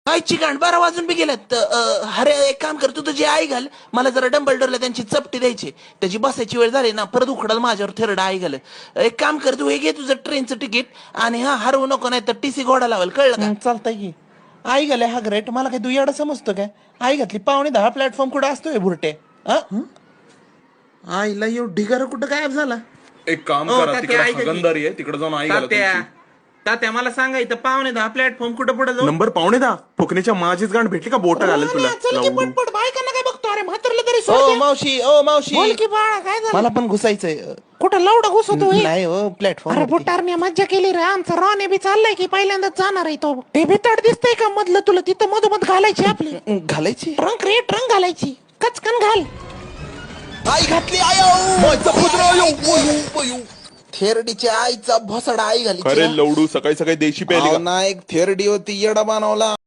आईची गांड 12 वाजून बी गेल्यात. अरे एक काम कर, तू तुझी आई घाल, मला जरा डंबलडोरला त्यांची चपटी द्यायची, त्याची बसायची वेळ झाली ना परत उखडल माझ्यावर थेरड आई घाल. एक काम कर, तू हे घे तुझं ट्रेनचं तिकीट आणि हा हरवू नको, नाही तर टीसी घोडा लावल, कळलं का? चालतंय की. आई घाले हा ग्रेट, मला काय तू येडा समजतो काय? आई घातली 9:45 प्लॅटफॉर्म कुठं असतोय बुरटे? आईला येऊ ढिगारा कुठं गायब झाला? एक काम हो, करा, तात्या, तिकडे ऐका की. हागंदारी आहे, तिकडे जाऊन आई घाला तात्या तुमची. तात्या मला सांगा, इथं 9:45 प्लॅटफॉर्म कुठं पुढे जाऊ? नंबर 9:15 फुकणीच्या माझीच गांड भेटली का बोटा घालेल तुला चल की लावून. पटपट, बायकांना काय बघतो? अरे म्हातारला तरी ओ सोड. मावशी, ओ मावशी, बोल की बाळा, काय झालं? मला पण घुसायचंय. कुठं लवडा घुसतो? नाही हो, प्लॅटफॉर्म अरे बुटारने मज्जा केली रे. आमचा रॉने बी चाललाय की पहिल्यांदाच जाणार आहे तो. ते भिताड दिसतंय का मधलं तुला? तिथं मधोमध घालायची आपली घालायची. ट्रंक रे, ट्रंक घालायची, कचकन घाल. आई घातली, थेरडीच्या आईचा भोसडा आई घाली. खरे लवडू सकाळी सकाळी देशी प्यायली का? नाही, थेरडी होती, येडा बनवला.